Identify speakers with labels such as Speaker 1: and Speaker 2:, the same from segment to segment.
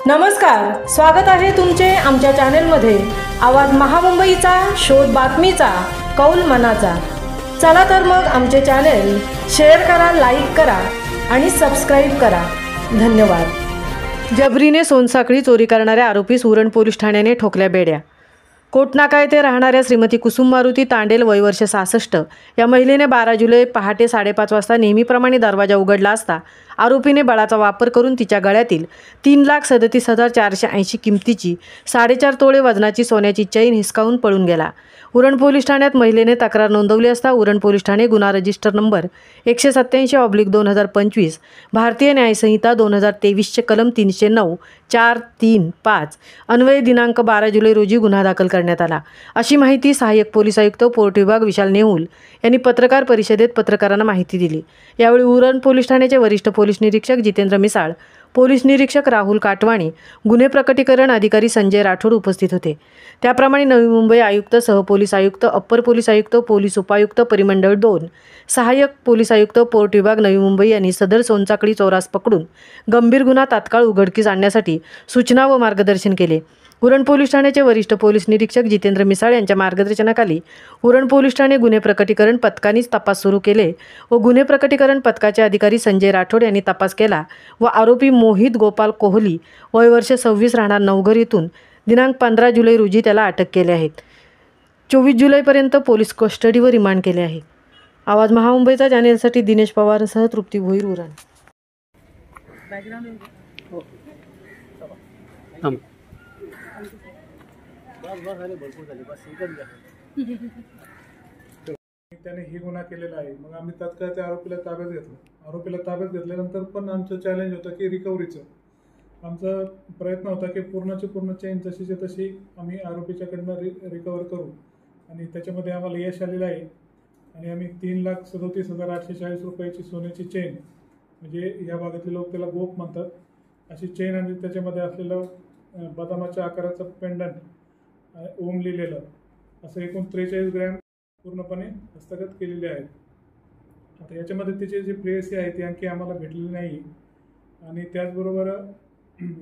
Speaker 1: नमस्कार, स्वागत आहे तुमचे आमच्या चॅनलमध्ये। आवाज महामुंबईचा, शोध बातमीचा, कौल मनाचा। चला तर मग आमचे चॅनल शेअर करा, लाईक करा आणि सबस्क्राइब करा। धन्यवाद। जबरीने सोनसाखळी चोरी करणाऱ्या आरोपीस उरण पोलीस ठाण्याने ठोकल्या बेड्या। कोटनाका येथे राहणाऱ्या श्रीमती कुसुम मारुती तांडेल वय वर्ष 66 या महिलेने 12 जुलै पहाटे 5:30 वाजता नेहमीप्रमाणे दरवाजा उघडला असता आरोपीने बळाचा वापर करून तिच्या गळ्यातील 3,37,480 किमतीची 4.5 तोळे वजनाची सोन्याची चैन हिसकावून पळून गेला। उरण पोलीस ठाण्यात महिलेने तक्रार नोंदवली असता उरण पोलीस ठाणे गुन्हा रजिस्टर नंबर 187/2025 भारतीय न्यायसंहिता 2023 चे कलम 309 4, 3, 5 अन्वये दिनांक 12 जुलै रोजी गुन्हा दाखल करण्यात आला, अशी माहिती सहाय्यक पोलीस आयुक्त पोर्ट विभाग विशाल नेहुल यांनी पत्रकार परिषदेत पत्रकारांना माहिती दिली। यावेळी उरण पोलीस ठाण्याचे वरिष्ठ पोलीस निरीक्षक जितेंद्र मिसाळ, पोलीस निरीक्षक राहुल काटवाणी, गुन्हे प्रकटीकरण अधिकारी संजय राठोड उपस्थित होते। त्याप्रमाणे नवी मुंबई आयुक्त, सहपोलीस आयुक्त, अप्पर पोलीस आयुक्त, पोलीस उपायुक्त परिमंडळ 2, सहाय्यक पोलीस आयुक्त पोर्ट विभाग नवी मुंबई यांनी सदर सोनसाखळी चोरास पकडून गंभीर गुन्हा तात्काळ उघडकीस आणण्यासाठी सूचना व मार्गदर्शन केले। उरण पोलीस ठाण्याचे वरिष्ठ पोलीस निरीक्षक जितेंद्र मिसाळ यांच्या मार्गदर्शनाखाली उरण पोलीस ठाणे गुन्हे प्रकटीकरण पथकानेच तपास सुरू केले व गुन्हे प्रकटीकरण पथकाचे अधिकारी संजय राठोड यांनी तपास केला व आरोपी मोहित गोपाल कोहली वय वर्ष 26 राहणार नवघर येथून दिनांक 15 जुलै रोजी त्याला अटक केले आहे। 24 जुलैपर्यंत पोलीस कस्टडी व रिमांड केले आहे। आवाज महामुंबईचा चॅनेलसाठी दिनेश पवारसह तृप्ती भोईर, उरण।
Speaker 2: त्याने ही गुन्हा केलेला आहे। मग आम्ही तात्काळ त्या आरोपीला ताब्यात घेतलं। आरोपीला ताब्यात घेतल्यानंतर पण आमचं चॅलेंज होतं की रिकव्हरीचं आमचा प्रयत्न होता की पूर्ण चेन जशीच्या तशी आम्ही आरोपीच्याकडनं रिकवर करू आणि त्याच्यामध्ये आम्हाला यश आलेलं आहे। आणि आम्ही 3,37,840 रुपयाची सोन्याची चेन, म्हणजे या भागातले लोक त्याला गोप म्हणतात, अशी चेन आणि त्याच्यामध्ये असलेलं बदामाच्या आकाराचं पेंडंट ओम लिहिलेलं असं एकूण 43 ग्रॅम पूर्णपणे हस्तगत केलेले आहेत। आता याच्यामध्ये तिचे जे प्रेयसी आहे ती आणखी आम्हाला भेटलेली नाही आणि त्याचबरोबर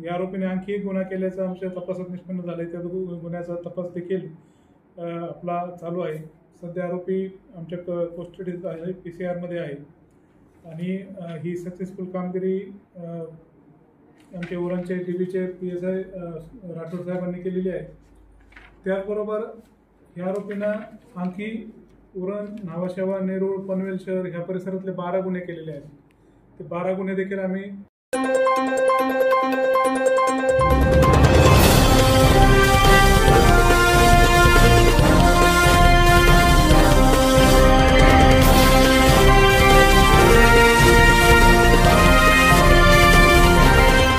Speaker 2: या आरोपीने आणखी एक गुन्हा केल्याचं आमच्या तपासात निष्पन्न झालं आहे। त्या गुन्ह्याचा तपास देखील आपला चालू आहे। सध्या आरोपी आमच्या कस्टडीत आहे, PCR आहे आणि ही सक्सेसफुल कामगिरी आमचे उरणचे DBचे PSI राठोड साहेबांनी केलेली आहे। त्याचबरोबर या आरोपीनं आणखी उरण, न्हावाशेवा, नेरूळ, पनवेल शहर ह्या परिसरातले 12 गुन्हे केलेले आहेत। ते 12 गुन्हे देखील आम्ही